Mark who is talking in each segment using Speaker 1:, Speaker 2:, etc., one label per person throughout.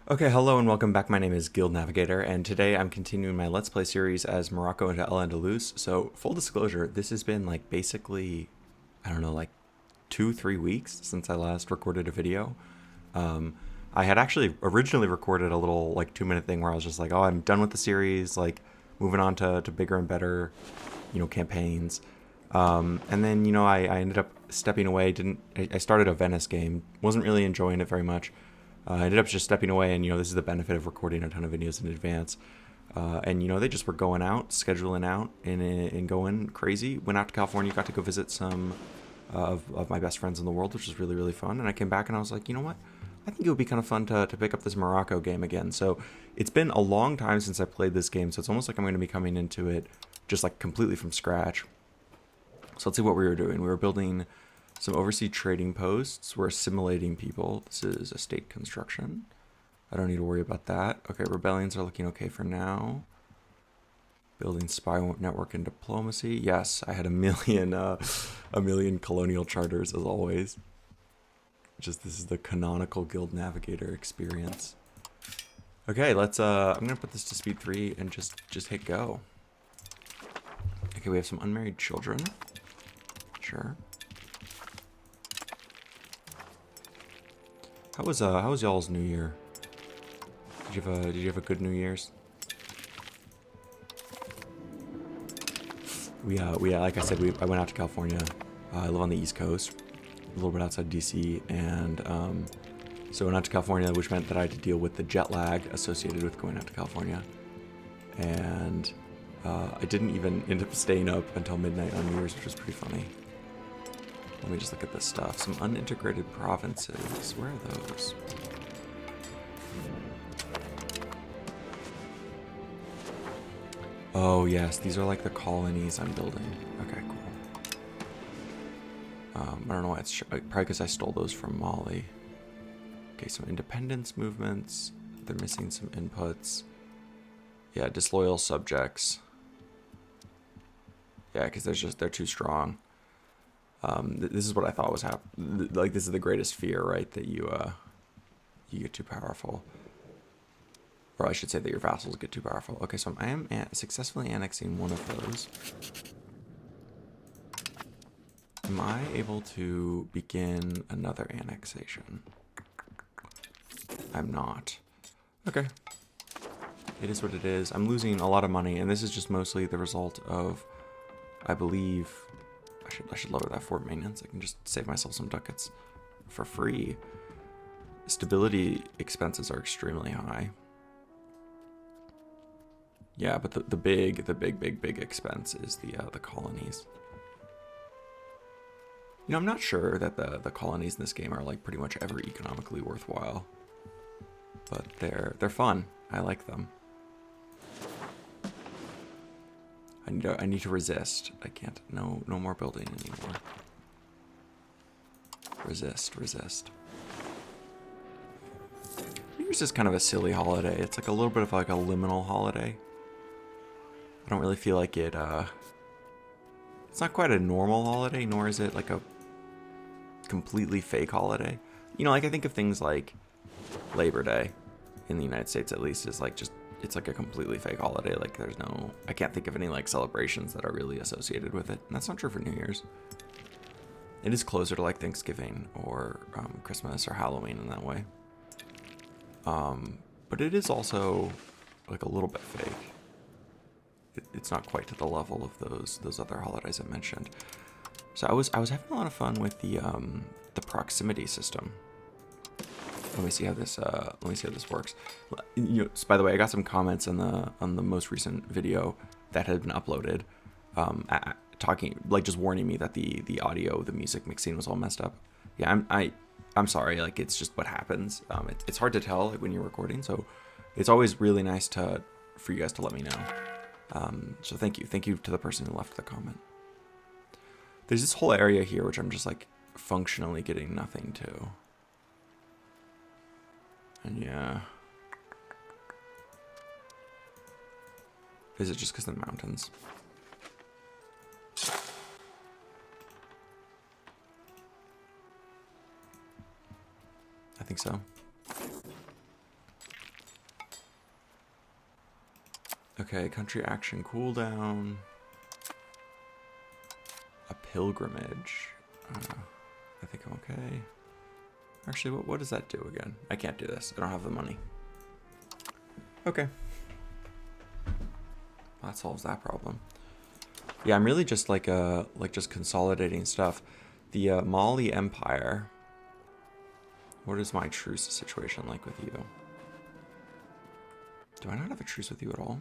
Speaker 1: Okay, hello and welcome back. My name is Guild Navigator, and today I'm continuing my Let's Play series as Morocco into El Andalus. So, full disclosure, this has been like basically, I don't know, like 2, 3 weeks since I last recorded a video. Um, I had actually originally recorded a little like 2 minute thing where I was just like, oh, I'm done with the series, like moving on to bigger and better, campaigns. And then, I ended up stepping away. I started a Venice game, wasn't really enjoying it very much. I ended up just stepping away, and this is the benefit of recording a ton of videos in advance. And they just were going out, scheduling out, and going crazy. Went out to California, got to go visit some of my best friends in the world, which was really really fun. And I came back and I was like, you know what? I think it would be kind of fun to pick up this Morocco game again. So it's been a long time since I played this game, so it's almost like I'm going to be coming into it just like completely from scratch. So let's see what we were doing. We were building some overseas trading posts. We're assimilating people. This is a state construction. I don't need to worry about that. Okay, rebellions are looking okay for now. Building spy network and diplomacy. Yes, I had a million colonial charters as always. Just this is the canonical Guild Navigator experience. Okay, let's. I'm gonna put this to speed 3 and just hit go. Okay, we have some unmarried children. Sure. How was y'all's New Year? Did you have a good New Year's? We like I said, I went out to California. I live on the East Coast, a little bit outside DC, and so I went out to California, which meant that I had to deal with the jet lag associated with going out to California, and I didn't even end up staying up until midnight on New Year's, which was pretty funny. Let me just look at this stuff. Some unintegrated provinces. Where are those? Oh, yes. These are like the colonies I'm building. Okay, cool. I don't know why it's... Probably because I stole those from Mali. Okay, some independence movements. They're missing some inputs. Yeah, disloyal subjects. Yeah, because they're too strong. This is what I thought was happening. Like, this is the greatest fear, right? That you get too powerful. Or I should say that your vassals get too powerful. Okay, so I am successfully annexing one of those. Am I able to begin another annexation? I'm not. Okay. It is what it is. I'm losing a lot of money, and this is just mostly the result of, I believe... I should lower that fort maintenance. I can just save myself some ducats for free. Stability expenses are extremely high. Yeah, but the big expense is the colonies. I'm not sure that the colonies in this game are like pretty much ever economically worthwhile, but they're fun. I like them. I need to resist. I can't. No more building anymore. Resist. New Year's is kind of a silly holiday. It's like a little bit of like a liminal holiday. I don't really feel like it. It's not quite a normal holiday, nor is it like a completely fake holiday. Like I think of things like Labor Day in the United States, at least, is like just. It's like a completely fake holiday. Like I can't think of any like celebrations that are really associated with it. And that's not true for New Year's. It is closer to like Thanksgiving or Christmas or Halloween in that way. But it is also like a little bit fake. It's not quite to the level of those other holidays I mentioned. So I was having a lot of fun with the proximity system. Let me see how this works. So by the way, I got some comments on the most recent video that had been uploaded, talking like just warning me that the audio, the music mixing was all messed up. Yeah, I'm sorry. Like it's just what happens. It's hard to tell like, when you're recording, so it's always really nice for you guys to let me know. So thank you to the person who left the comment. There's this whole area here which I'm just like functionally getting nothing to. And yeah. Is it just because of the mountains? I think so. Okay, country action cooldown. A pilgrimage. I think I'm okay. Actually, what does that do again? I can't do this. I don't have the money. Okay. Well, that solves that problem. Yeah, I'm really just like just consolidating stuff. The Mali Empire. What is my truce situation like with you? Do I not have a truce with you at all?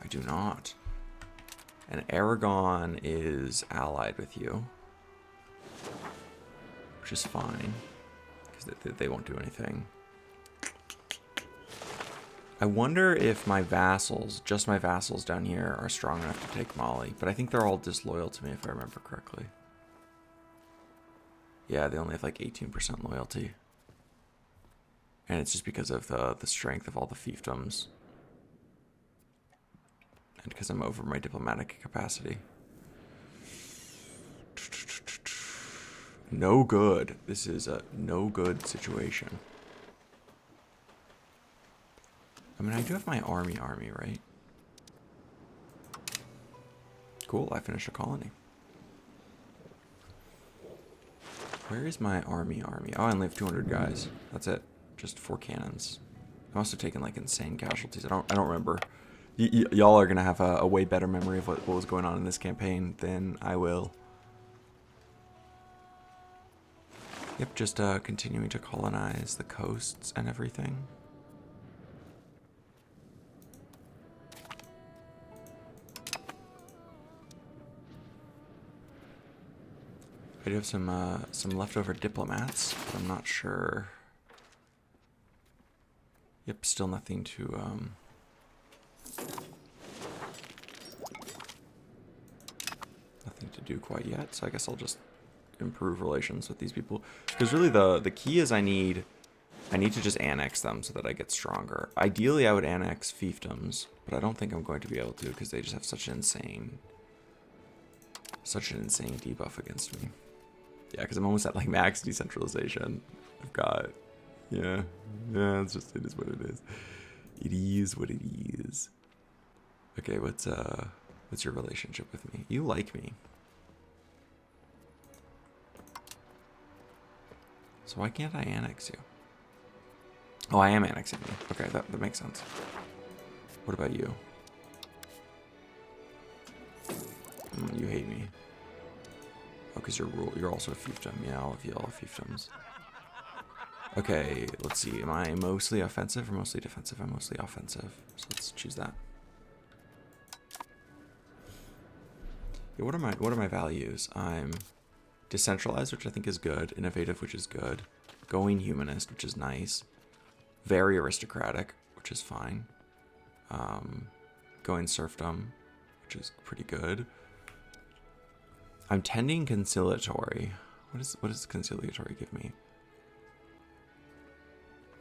Speaker 1: I do not. And Aragon is allied with you, which is fine, because they won't do anything. I wonder if my vassals, just my vassals down here, are strong enough to take Mali, but I think they're all disloyal to me if I remember correctly. Yeah, they only have like 18% loyalty. And it's just because of the strength of all the fiefdoms. And because I'm over my diplomatic capacity. No good. This is a no good situation. I mean, I do have my army, right? Cool, I finished a colony. Where is my army? Oh, I only have 200 guys. That's it. Just 4 cannons. I must have taken like insane casualties. I don't remember. Y'all are gonna have a way better memory of what was going on in this campaign than I will. Yep, just continuing to colonize the coasts and everything. I do have some leftover diplomats, but I'm not sure. Yep, still nothing to nothing to do quite yet. So I guess I'll just improve relations with these people, because really the key is I need to just annex them so that I get stronger. Ideally, I would annex fiefdoms, but I don't think I'm going to be able to because they just have such an insane debuff against me. Yeah, because I'm almost at like max decentralization. I've got, yeah, it's just, it is what it is. It is what it is. Okay, what's your relationship with me? You like me. So why can't I annex you? Oh, I am annexing you. Okay, that makes sense. What about you? You hate me. Oh, because you're also a fiefdom. Yeah, all of you all are fiefdoms. Okay, let's see. Am I mostly offensive or mostly defensive? I'm mostly offensive. So let's choose that. Yeah, what are my values? I'm decentralized, which I think is good. Innovative, which is good. Going humanist, which is nice. Very aristocratic, which is fine. Going serfdom, which is pretty good. I'm tending conciliatory. What does conciliatory give me?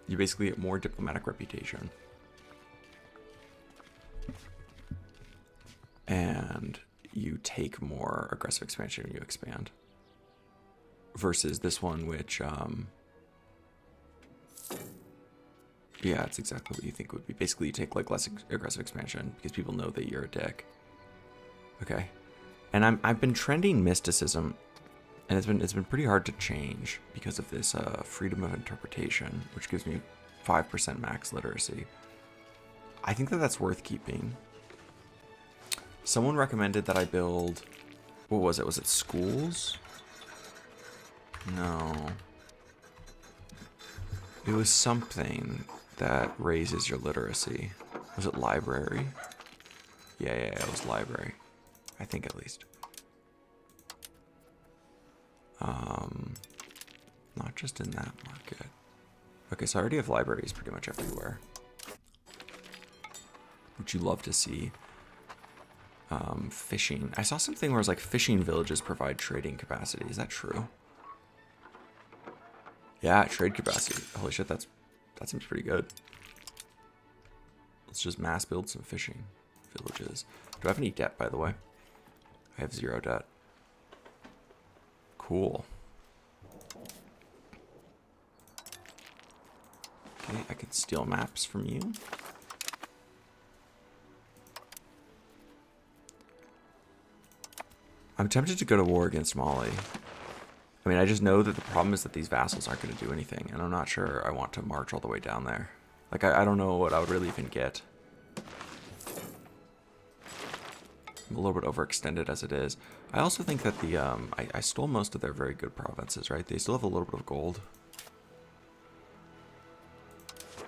Speaker 1: You basically get more diplomatic reputation. And you take more aggressive expansion when you expand. Versus this one, which, yeah, it's exactly what you think it would be. Basically, you take like less aggressive expansion because people know that you're a dick. Okay. And I've been trending mysticism, and it's been pretty hard to change because of this freedom of interpretation, which gives me 5% max literacy. I think that's worth keeping. Someone recommended that I build, what was it? Was it schools? No. It was something that raises your literacy. Was it library? Yeah, it was library. I think at least. Not just in that market. Okay, so I already have libraries pretty much everywhere, which you love to see. Fishing. I saw something where it was like fishing villages provide trading capacity. Is that true? Yeah, trade capacity. Holy shit, that seems pretty good. Let's just mass build some fishing villages. Do I have any debt, by the way? I have 0 debt. Cool. could steal maps from you. I'm tempted to go to war against Mali. I mean, I just know that the problem is that these vassals aren't going to do anything, and I'm not sure I want to march all the way down there. Like, I don't know what I would really even get. I'm a little bit overextended as it is. I also think that the, I stole most of their very good provinces, right? They still have a little bit of gold.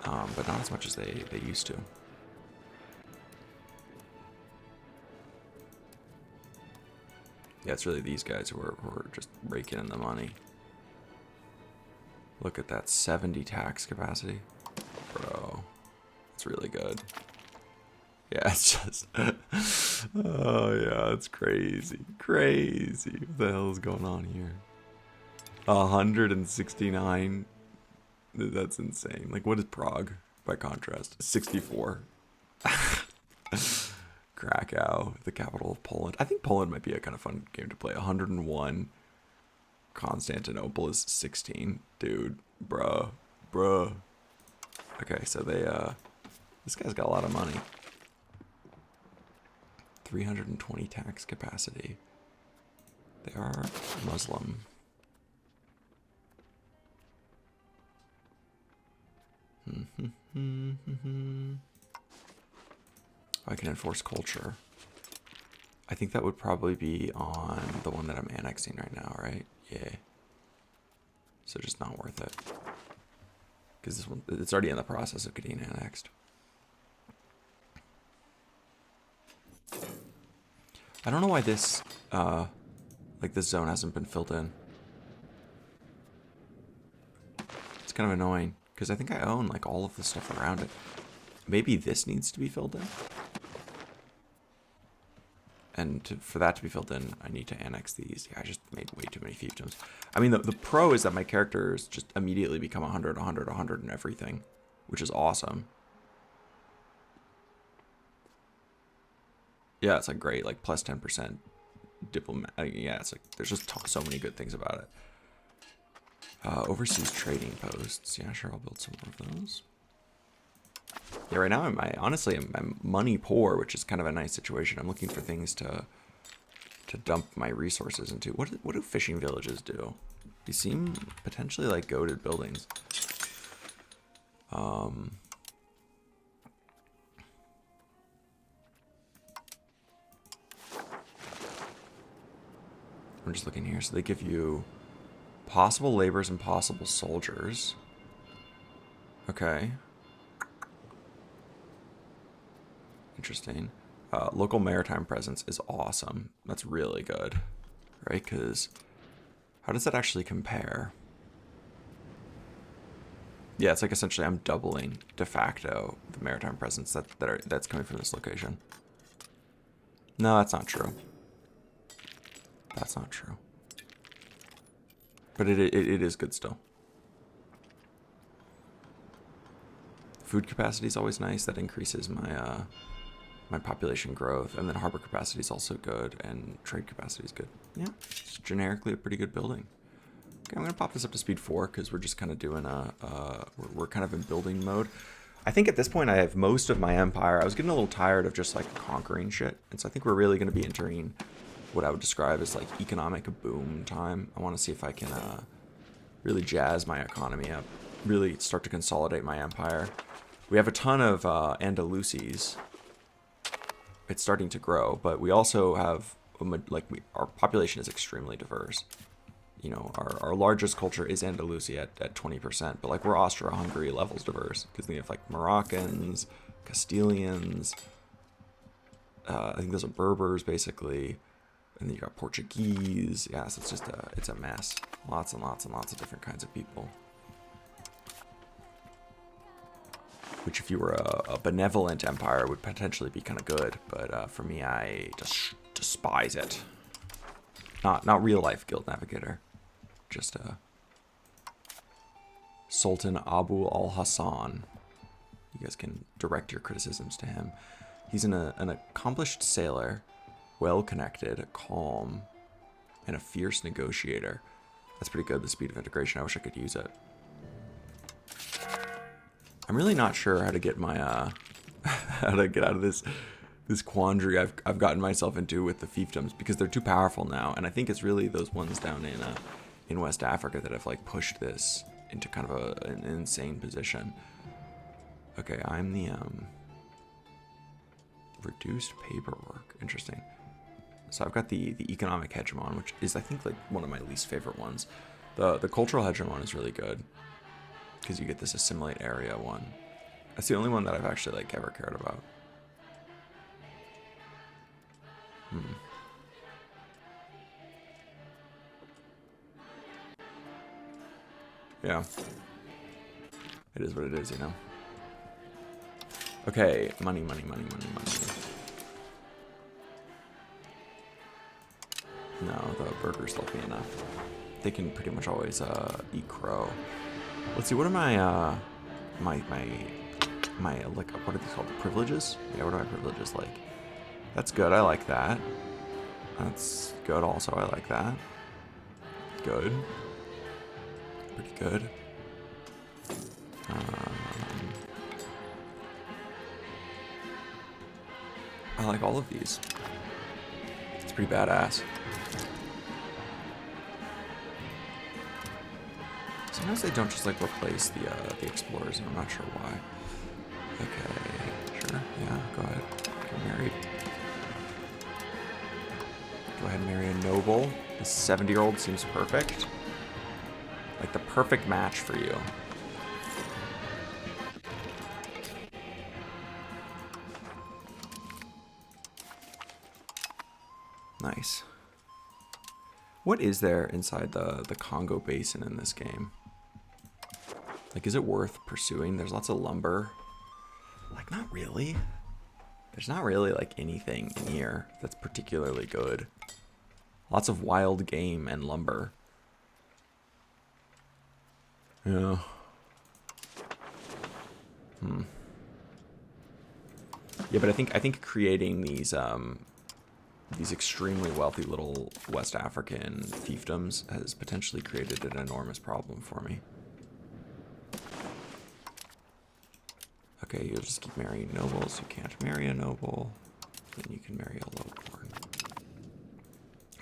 Speaker 1: But not as much as they used to. Yeah, it's really these guys who are just raking in the money. Look at that 70 tax capacity. Bro, it's really good. Yeah, it's just... oh, yeah, it's crazy. Crazy. What the hell is going on here? 169. That's insane. Like, what is Prague, by contrast? 64. Krakow, the capital of Poland. I think Poland might be a kind of fun game to play. 101. Constantinople is 16. Dude, bruh. Okay, so they, this guy's got a lot of money. 320 tax capacity. They are Muslim. I can enforce culture. I think that would probably be on the one that I'm annexing right now, right? Yeah. So just not worth it. Because this one, it's already in the process of getting annexed. I don't know why this, like this zone hasn't been filled in. It's kind of annoying, because I think I own like all of the stuff around it. Maybe this needs to be filled in. And for that to be filled in, I need to annex these. Yeah, I just made way too many fiefdoms. I mean, the pro is that my characters just immediately become 100, 100, 100 and everything, which is awesome. Yeah, it's like great, like plus 10% diplomat. Yeah, it's like there's just so many good things about it. Overseas trading posts. Yeah, sure, I'll build some more of those. Yeah, right now I'm money poor, which is kind of a nice situation. I'm looking for things to dump my resources into. What do fishing villages do? They seem potentially like goated buildings. I'm just looking here. So they give you possible laborers and possible soldiers. Okay. Interesting. Local maritime presence is awesome. That's really good, right? Because how does that actually compare? Yeah, it's like essentially I'm doubling de facto the maritime presence that's coming from this location. No, that's not true. That's not true. But it is good still. Food capacity is always nice. That increases my my population growth, and then harbor capacity is also good, and trade capacity is good. Yeah, it's generically a pretty good building. Okay, I'm gonna pop this up to speed 4 because we're just kind of doing we're kind of in building mode. I think at this point I have most of my empire. I was getting a little tired of just like conquering shit, and so I think we're really gonna be entering what I would describe as like economic boom time. I want to see if I can really jazz my economy up, really start to consolidate my empire. We have a ton of Andalusies. It's starting to grow, but we also have our population is extremely diverse. You know, our largest culture is Andalusia at 20%, but like we're Austro-Hungary levels diverse because we have like Moroccans, Castilians. I think those are Berbers basically, and then you got Portuguese. Yeah, so it's just it's a mess. Lots and lots and lots of different kinds of people. Which, if you were a benevolent empire, would potentially be kind of good. But for me, I just despise it. Not real life Guild Navigator. Just Sultan Abu al-Hassan. You guys can direct your criticisms to him. He's an accomplished sailor, well-connected, calm, and a fierce negotiator. That's pretty good, the speed of integration. I wish I could use it. I'm really not sure how to get my how to get out of this quandary I've gotten myself into with the fiefdoms, because they're too powerful now, and I think it's really those ones down in West Africa that have like pushed this into kind of an insane position. Okay, I'm the reduced paperwork. Interesting. So I've got the economic hegemon, which is I think like one of my least favorite ones. The cultural hegemon is really good because you get this assimilate area one. That's the only one that I've actually like ever cared about. Yeah. It is what it is, you know. Okay, money. No, the burgers love me enough. They can pretty much always eat crow. Let's see, what are my like, what are these called? Privileges? Yeah, what are my privileges like? That's good, I like that. That's good also, I like that. Good. Pretty good. I like all of these. It's pretty badass. Sometimes they don't just like replace the explorers, and I'm not sure why. Okay, sure, yeah, go ahead. Get married. Go ahead and marry a noble. This 70-year-old seems perfect. Like the perfect match for you. Nice. What is there inside the Congo Basin in this game? Like, is it worth pursuing? There's lots of lumber. Like, not really. There's not really, like, anything in here that's particularly good. Lots of wild game and lumber. Yeah. Yeah, but I think creating these extremely wealthy little West African fiefdoms has potentially created an enormous problem for me. Okay, you'll just keep marrying nobles. You can't marry a noble. Then you can marry a lowborn.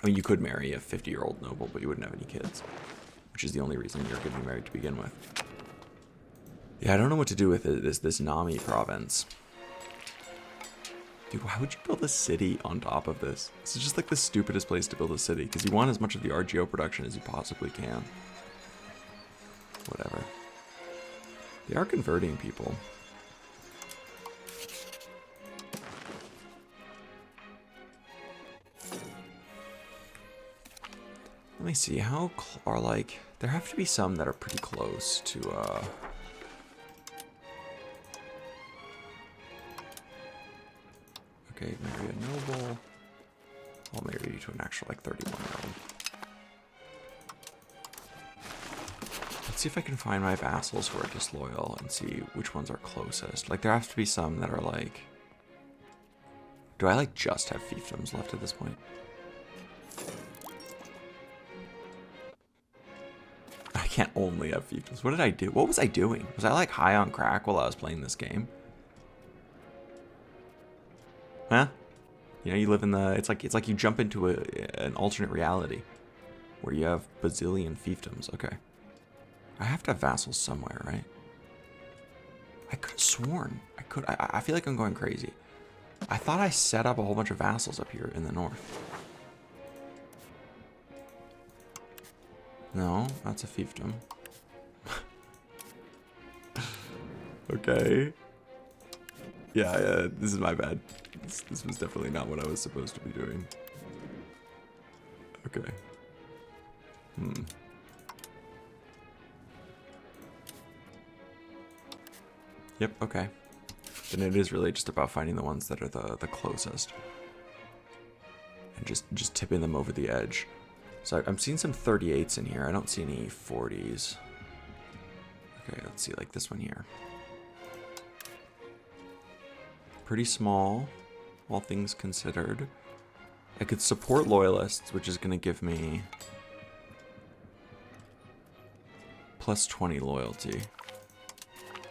Speaker 1: I mean, you could marry a 50-year-old noble, but you wouldn't have any kids, which is the only reason you're getting married to begin with. Yeah, I don't know what to do with this Nami province. Dude, why would you build a city on top of this? This is just like the stupidest place to build a city, because you want as much of the RGO production as you possibly can. Whatever. They are converting people. Let me see, how are like, there have to be some that are pretty close to, okay, marry a noble. I'll marry you to an actual, like, 31-year-old. Let's see if I can find my vassals who are disloyal and see which ones are closest. Like, there have to be some that are, like... Do I, like, just have fiefdoms left at this point? I can't only have fiefdoms. What did I do? What was I doing? Was I, like, high on crack while I was playing this game? Huh? You know, you live in the... It's like you jump into an alternate reality where you have bazillion fiefdoms. Okay. I have to have vassals somewhere, right? I could have sworn. I feel like I'm going crazy. I thought I set up a whole bunch of vassals up here in the north. No, that's a fiefdom. Okay. Yeah, this is my bad. This was definitely not what I was supposed to be doing. Okay. Yep, okay. Then it is really just about finding the ones that are the closest. And just tipping them over the edge. So I'm seeing some 38s in here. I don't see any 40s. Okay, let's see, like this one here. Pretty small, all things considered. I could support loyalists, which is going to give me +20 loyalty.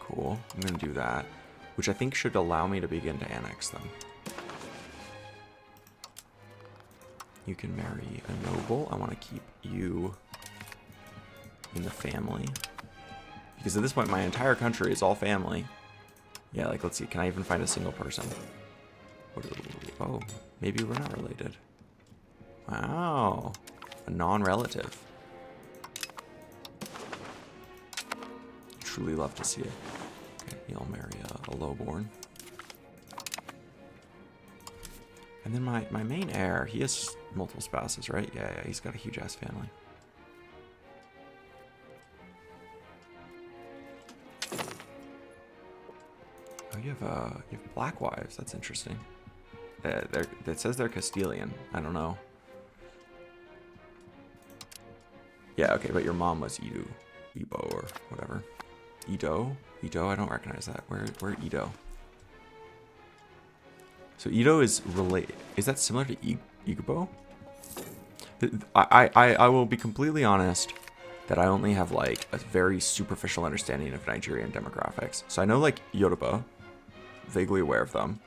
Speaker 1: Cool. I'm going to do that, which I think should allow me to begin to annex them. You can marry a noble. I want to keep you in the family. Because at this point, my entire country is all family. Yeah, like, let's see. Can I even find a single person? Oh, maybe we're not related. Wow. A non-relative. Truly love to see it. Okay, he'll marry a lowborn. And then my main heir, he has multiple spouses, right? Yeah, he's got a huge-ass family. Oh, you have black wives. That's interesting. It says they're Castilian. I don't know. Yeah, okay, but your mom was Ibo or whatever. Ido? I don't recognize that. Where Ido? So Ido is is that similar to Igbo? I will be completely honest that I only have like a very superficial understanding of Nigerian demographics. So I know like Yoruba, vaguely aware of them.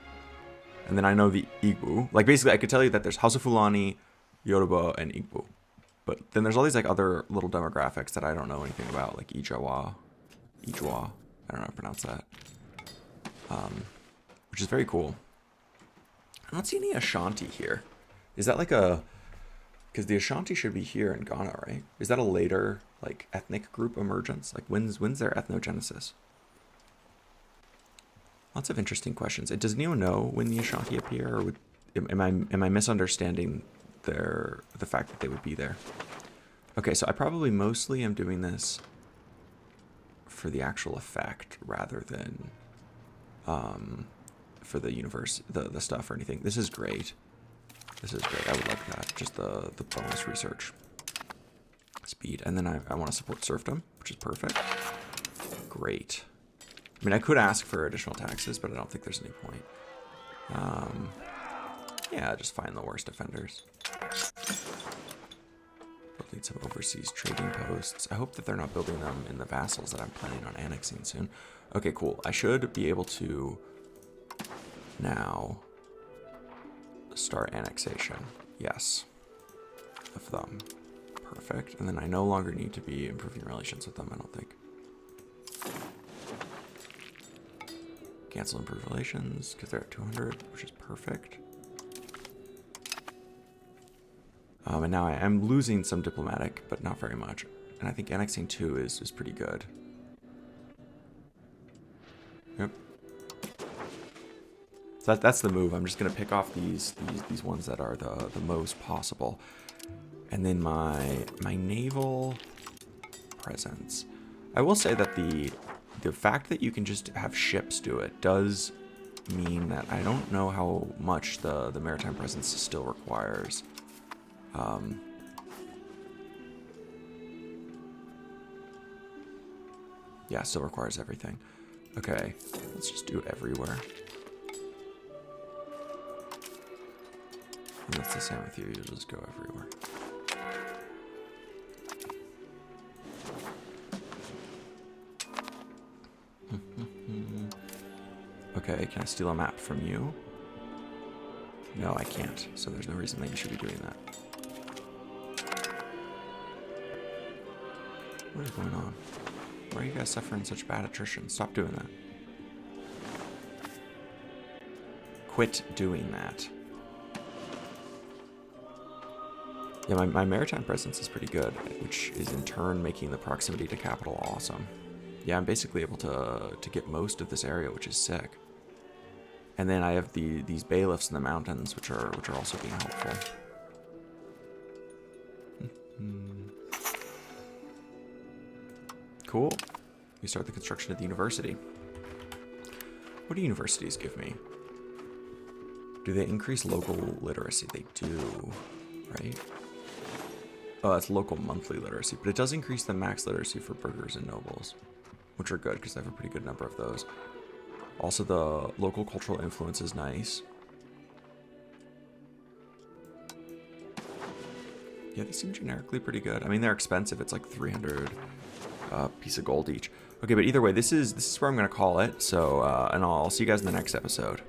Speaker 1: And then I know the Igbo. Like basically I could tell you that there's House of Fulani, Yoruba, and Igbo. But then there's all these like other little demographics that I don't know anything about, like Ijawa. I don't know how to pronounce that. Which is very cool. I don't see any Ashanti here. Is that like a... Because the Ashanti should be here in Ghana, right? Is that a later like ethnic group emergence? Like when's their ethnogenesis? Lots of interesting questions. Does anyone know when the Ashanti appear, or am I misunderstanding the fact that they would be there? Okay, so I probably mostly am doing this for the actual effect rather than for the universe, the stuff or anything. This is great. This is great. I would like that. Just the bonus research speed, and then I want to support serfdom, which is perfect. Great. I mean, I could ask for additional taxes, but I don't think there's any point. Yeah, just find the worst offenders. Building some overseas trading posts. I hope that they're not building them in the vassals that I'm planning on annexing soon. Okay, cool. I should be able to now start annexation. Yes. Of them. Perfect. And then I no longer need to be improving relations with them, I don't think. Cancel improved relations because they're at 200, which is perfect. And now I am losing some diplomatic, but not very much. And I think annexing 2 is pretty good. Yep. So that's the move. I'm just gonna pick off these ones that are the most possible. And then my naval presence. I will say that the fact that you can just have ships do it does mean that I don't know how much the maritime presence still requires. Yeah, still requires everything. Okay, let's just do everywhere. And that's the same with you. You'll just go everywhere. Okay, can I steal a map from you? No, I can't. So there's no reason that you should be doing that. What is going on? Why are you guys suffering such bad attrition? Stop doing that. Quit doing that. Yeah, my maritime presence is pretty good, which is in turn making the proximity to capital awesome. Yeah, I'm basically able to get most of this area, which is sick. And then I have these bailiffs in the mountains, which are also being helpful. Cool. We start the construction of the university. What do universities give me? Do they increase local literacy? They do, right? Oh, that's local monthly literacy, but it does increase the max literacy for burghers and nobles, which are good because I have a pretty good number of those. Also, the local cultural influence is nice. Yeah, they seem generically pretty good. I mean, they're expensive. It's like 300 piece of gold each. Okay, but either way, this is where I'm gonna call it. So, and I'll see you guys in the next episode.